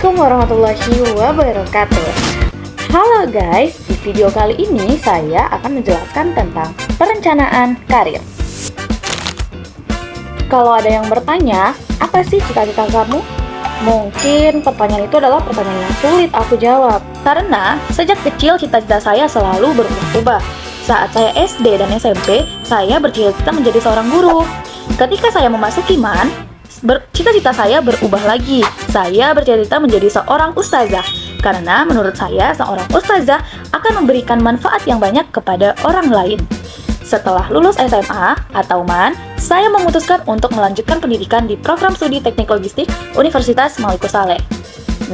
Assalamualaikum warahmatullahi wabarakatuh. Halo guys, di video kali ini saya akan menjelaskan tentang perencanaan karir. Kalau ada yang bertanya, apa sih cita-cita kamu? Mungkin pertanyaan itu adalah pertanyaan yang sulit aku jawab. Karena sejak kecil cita-cita saya selalu berubah-ubah. Saat saya SD dan SMP, saya bercita-cita menjadi seorang guru. Ketika saya memasuki MAN, cita-cita saya berubah lagi. Saya bercita-cita menjadi seorang ustazah. Karena menurut saya, seorang ustazah akan memberikan manfaat yang banyak kepada orang lain. Setelah lulus SMA atau MAN, saya memutuskan untuk melanjutkan pendidikan di program studi teknik logistik Universitas Maliku Saleh.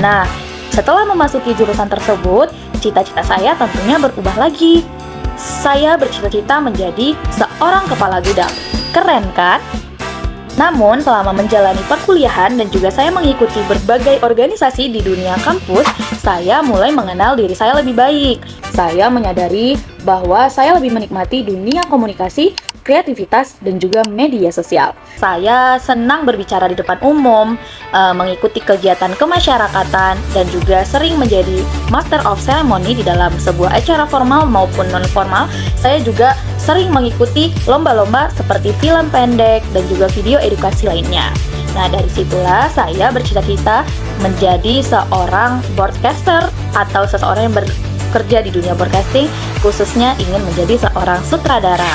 Nah, setelah memasuki jurusan tersebut, cita-cita saya tentunya berubah lagi. Saya bercita-cita menjadi seorang kepala gudang. Keren kan? Namun, selama menjalani perkuliahan dan juga saya mengikuti berbagai organisasi di dunia kampus, saya mulai mengenal diri saya lebih baik. Saya menyadari bahwa saya lebih menikmati dunia komunikasi, kreativitas, dan juga media sosial. Saya senang berbicara di depan umum, mengikuti kegiatan kemasyarakatan, dan juga sering menjadi Master of Ceremony di dalam sebuah acara formal maupun non-formal. Saya juga sering mengikuti lomba-lomba seperti film pendek dan juga video edukasi lainnya. Nah, dari situlah saya bercita-cita menjadi seorang broadcaster atau seseorang yang bekerja di dunia broadcasting, khususnya ingin menjadi seorang sutradara.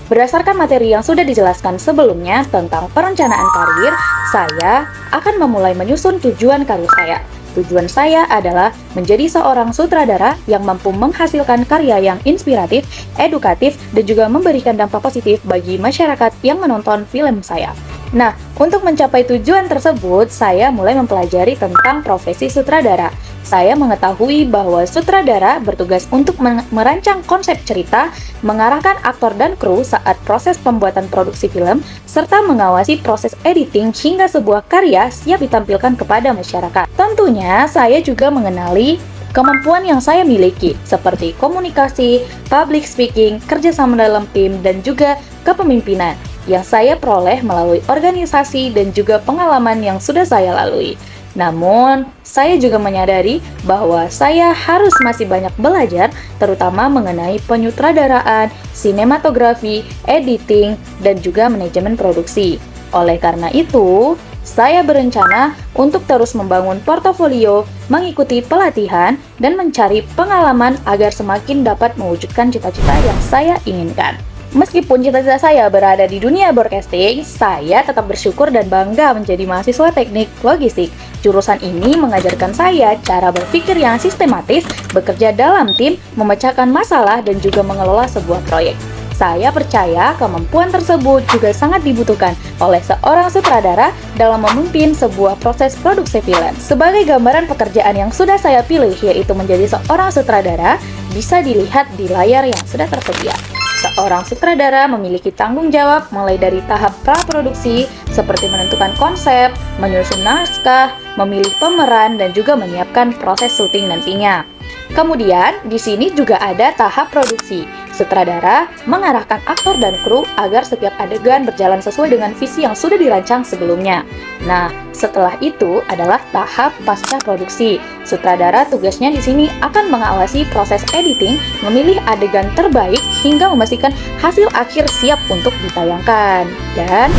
Berdasarkan materi yang sudah dijelaskan sebelumnya tentang perencanaan karir, saya akan memulai menyusun tujuan karir saya. Tujuan saya adalah menjadi seorang sutradara yang mampu menghasilkan karya yang inspiratif, edukatif, dan juga memberikan dampak positif bagi masyarakat yang menonton film saya. Nah, untuk mencapai tujuan tersebut, saya mulai mempelajari tentang profesi sutradara. Saya mengetahui bahwa sutradara bertugas untuk merancang konsep cerita, mengarahkan aktor dan kru saat proses pembuatan produksi film, serta mengawasi proses editing hingga sebuah karya siap ditampilkan kepada masyarakat. Tentunya, saya juga mengenali kemampuan yang saya miliki, seperti komunikasi, public speaking, kerjasama dalam tim, dan juga kepemimpinan, yang saya peroleh melalui organisasi dan juga pengalaman yang sudah saya lalui. Namun, saya juga menyadari bahwa saya harus masih banyak belajar, terutama mengenai penyutradaraan, sinematografi, editing, dan juga manajemen produksi. Oleh karena itu, saya berencana untuk terus membangun portofolio, mengikuti pelatihan, dan mencari pengalaman agar semakin dapat mewujudkan cita-cita yang saya inginkan. Meskipun cita-cita saya berada di dunia broadcasting, saya tetap bersyukur dan bangga menjadi mahasiswa teknik logistik. Jurusan ini mengajarkan saya cara berpikir yang sistematis, bekerja dalam tim, memecahkan masalah, dan juga mengelola sebuah proyek. Saya percaya kemampuan tersebut juga sangat dibutuhkan oleh seorang sutradara dalam memimpin sebuah proses produksi film. Sebagai gambaran pekerjaan yang sudah saya pilih, yaitu menjadi seorang sutradara, bisa dilihat di layar yang sudah tersedia. Seorang sutradara memiliki tanggung jawab mulai dari tahap praproduksi seperti menentukan konsep, menyusun naskah, memilih pemeran, dan juga menyiapkan proses syuting nantinya. Kemudian, di sini juga ada tahap produksi. Sutradara mengarahkan aktor dan kru agar setiap adegan berjalan sesuai dengan visi yang sudah dirancang sebelumnya. Nah, setelah itu adalah tahap pasca produksi. Sutradara tugasnya di sini akan mengawasi proses editing, memilih adegan terbaik hingga memastikan hasil akhir siap untuk ditayangkan. Dan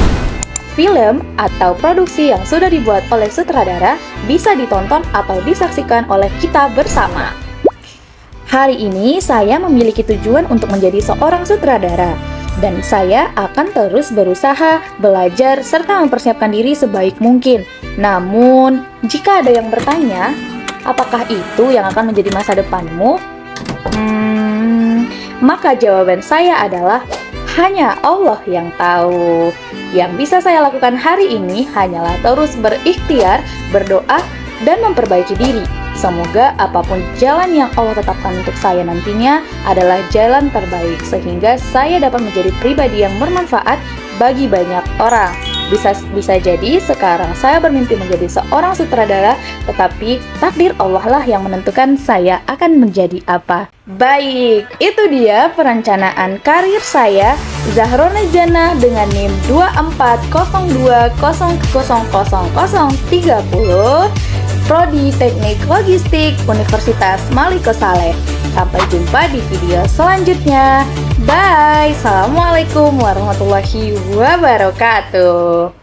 film atau produksi yang sudah dibuat oleh sutradara bisa ditonton atau disaksikan oleh kita bersama. Hari ini saya memiliki tujuan untuk menjadi seorang sutradara, dan saya akan terus berusaha, belajar, serta mempersiapkan diri sebaik mungkin. Namun, jika ada yang bertanya, apakah itu yang akan menjadi masa depanmu? Maka jawaban saya adalah hanya Allah yang tahu. Yang bisa saya lakukan hari ini hanyalah terus berikhtiar, berdoa, dan memperbaiki diri. Semoga apapun jalan yang Allah tetapkan untuk saya nantinya adalah jalan terbaik, sehingga saya dapat menjadi pribadi yang bermanfaat bagi banyak orang. Bisa jadi sekarang saya bermimpi menjadi seorang sutradara, tetapi takdir Allah lah yang menentukan saya akan menjadi apa. Baik, itu dia perencanaan karir saya, Zahrona Jannah, dengan NIM 2402000030. Prodi Teknik Logistik Universitas Maliko Saleh. Sampai jumpa di video selanjutnya. Bye. Assalamualaikum warahmatullahi wabarakatuh.